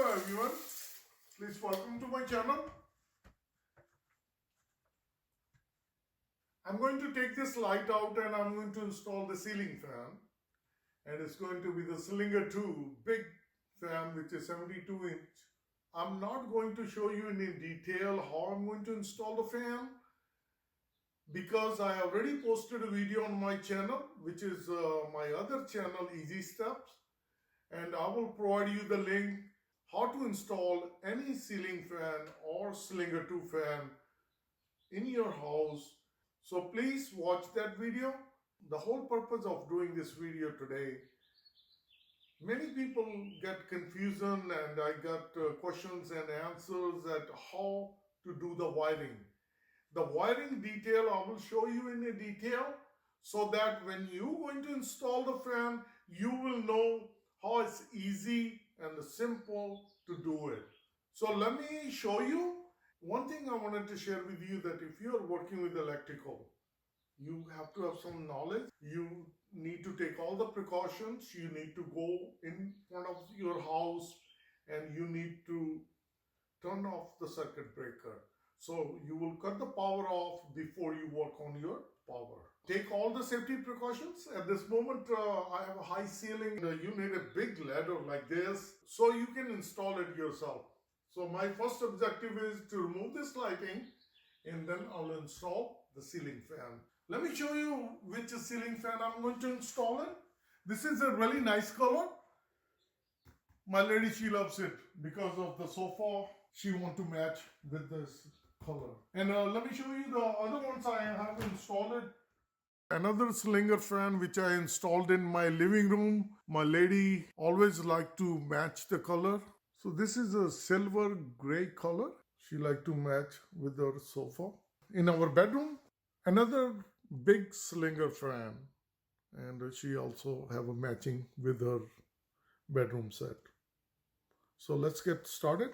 Hello everyone, please welcome to my channel. I'm going to take this light out and I'm going to install the ceiling fan, and it's going to be the Slinger 2 big fan which is 72 inch. I'm not going to show you in detail how I'm going to install the fan because I already posted a video on my channel, which is my other channel, Easy Steps, and I will provide you the link how to install any ceiling fan or Slinger 2 fan in your house. So please watch that video. The whole purpose of doing this video today, many people get confusion and I got questions and answers at how to do the wiring. The wiring detail I will show you in a detail so that when you're going to install the fan, you will know how it's easy and simple to do it. So let me show you. One thing I wanted to share with you, that if you are working with electrical, you have to have some knowledge. You need to take all the precautions. You need to go in front of your house and you need to turn off the circuit breaker. So you will cut the power off before you work on your power. Take all the safety precautions. At this moment, I have a high ceiling. You need a big ladder like this so you can install it yourself. So my first objective is to remove this lighting and then I'll install the ceiling fan. Let me show you which ceiling fan I'm going to install it. This is a really nice color. My lady, she loves it because of the sofa. She wants to match with this color. And let me show you the other ones I have installed. Another Slinger fan which I installed in my living room. My lady always liked to match the color. So this is a silver gray color. She liked to match with her sofa. In our bedroom, another big Slinger fan. And she also have a matching with her bedroom set. So let's get started.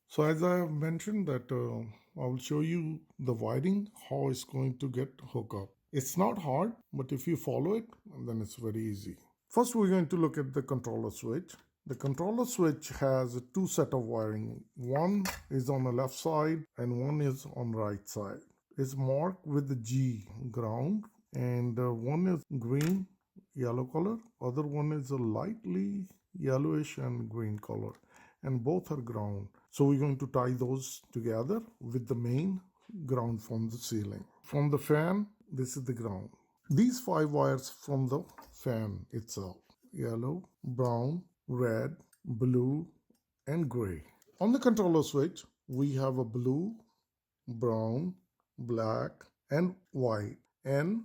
So as I have mentioned that I will show you the wiring, how it's going to get hooked up. It's not hard, but if you follow it, then it's very easy. First, we're going to look at the controller switch. The controller switch has two sets of wiring. One is on the left side and one is on the right side. It's marked with the G, ground, and one is green, yellow color. Other one is a lightly yellowish and green color, and both are ground. So we're going to tie those together with the main ground from the ceiling. From the fan, this is the ground. These 5 wires from the fan itself: yellow, brown, red, blue, and gray. On the controller switch, we have a blue, brown, black, and white, and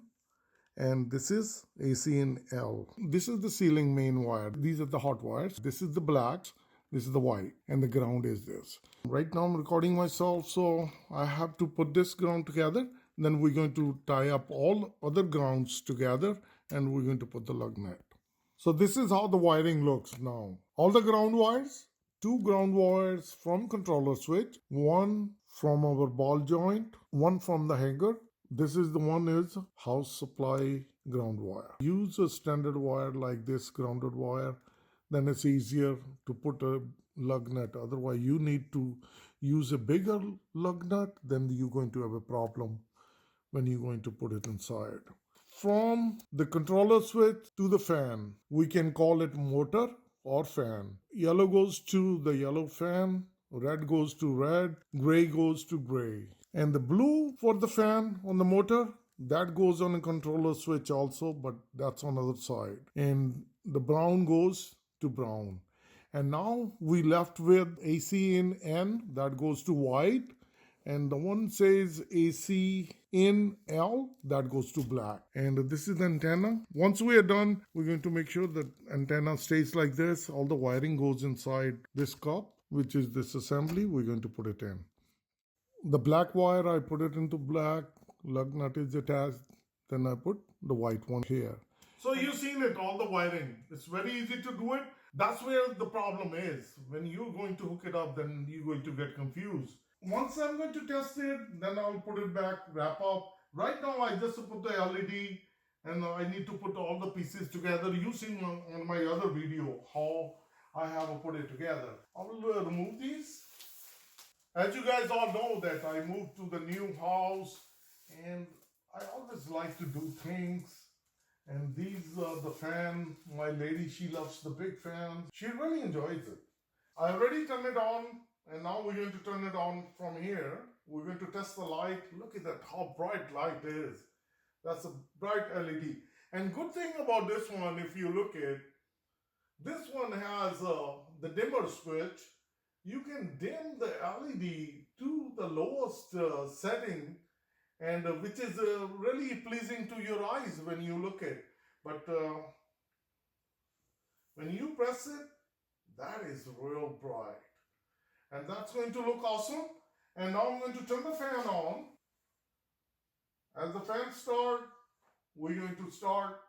this is AC in L. This is the ceiling main wire. These are the hot wires. This is the black, this is the white, and the ground is this. Right now I'm recording myself, so I have to put this ground together. Then we're going to tie up all other grounds together and we're going to put the lug nut. So this is how the wiring looks now. All the ground wires, 2 ground wires from controller switch, 1 from our ball joint, 1 from the hanger. This is the one is house supply ground wire. Use a standard wire like this grounded wire, then it's easier to put a lug nut. Otherwise you need to use a bigger lug nut, then you're going to have a problem when you're going to put it inside. From the controller switch to the fan, we can call it motor or fan. Yellow goes to the yellow fan, red goes to red, gray goes to gray. And the blue for the fan on the motor, that goes on a controller switch also, but that's on the other side. And the brown goes to brown. And now we left with AC in N, that goes to white. And the one says AC in L, that goes to black. And this is the antenna. Once we are done, we're going to make sure that antenna stays like this. All the wiring goes inside this cup, which is this assembly. We're going to put it in. The black wire, I put it into black. Lug nut is attached. Then I put the white one here. So you've seen it, all the wiring. It's very easy to do it. That's where the problem is. When you're going to hook it up, then you're going to get confused. Once I'm going to test it, then I'll put it back, wrap up. Right now I just put the LED and I need to put all the pieces together. You've seen on my other video how I have put it together. I will remove these. As you guys all know that I moved to the new house and I always like to do things. And these are the fan. My lady, she loves the big fans. She really enjoys it. I already turned it on and now we're going to turn it on from here. We're going to test the light. Look at that, how bright light is. That's a bright LED. And good thing about this one, if you look at, this one has the dimmer switch. You can dim the LED to the lowest setting, and which is really pleasing to your eyes when you look at it. But when you press it, that is real bright. And that's going to look awesome. And now I'm going to turn the fan on. As the fan starts, we're going to start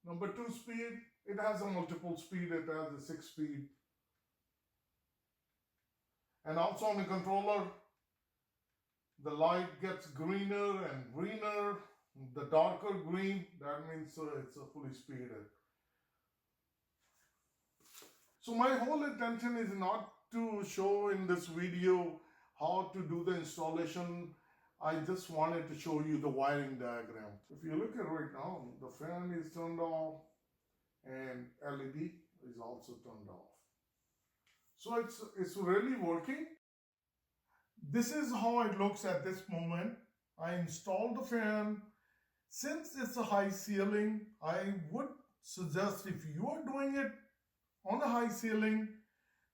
number 2 speed. It has a multiple speed. It has a 6 speed. And also on the controller, the light gets greener and greener. The darker green, that means it's a fully speeded. So my whole intention is not to show in this video how to do the installation. I just wanted to show you the wiring diagram. If you look at right now, the fan is turned off and LED is also turned off. So it's really working. This is how it looks at this moment. I installed the fan. Since it's a high ceiling, I would suggest if you are doing it on a high ceiling,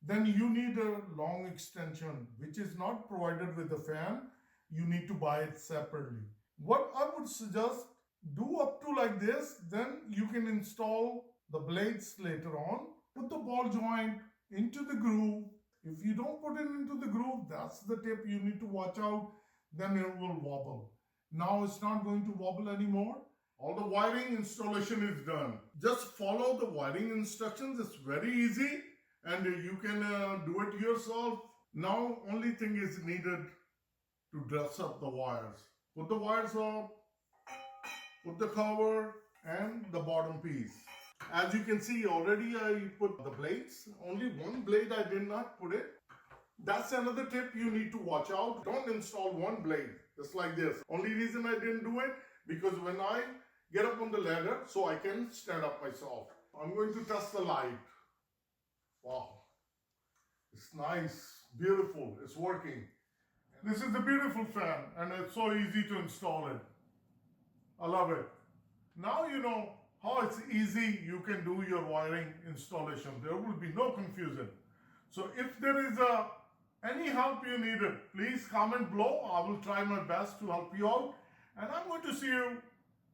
then you need a long extension, which is not provided with the fan. You need to buy it separately. What I would suggest, do up to like this, then you can install the blades later on. Put the ball joint into the groove. If you don't put it into the groove, that's the tip you need to watch out, then it will wobble. Now it's not going to wobble anymore. All the wiring installation is done. Just follow the wiring instructions. It's very easy and you can do it yourself. Now only thing is needed to dress up the wires. Put the wires up, put the cover and the bottom piece. As you can see, already I put the blades. Only one blade I did not put it. That's another tip you need to watch out. Don't install one blade just like this. Only reason I didn't do it because when I get up on the ladder, so I can stand up myself. I'm going to test the light. Wow. It's nice, beautiful, it's working. This is a beautiful fan and it's so easy to install it. I love it. Now you know how it's easy you can do your wiring installation. There will be no confusion. So if there is any help you needed, please comment below. I will try my best to help you out. And I'm going to see you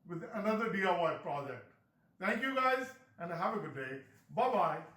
with another DIY project. Thank you guys and have a good day. Bye-bye.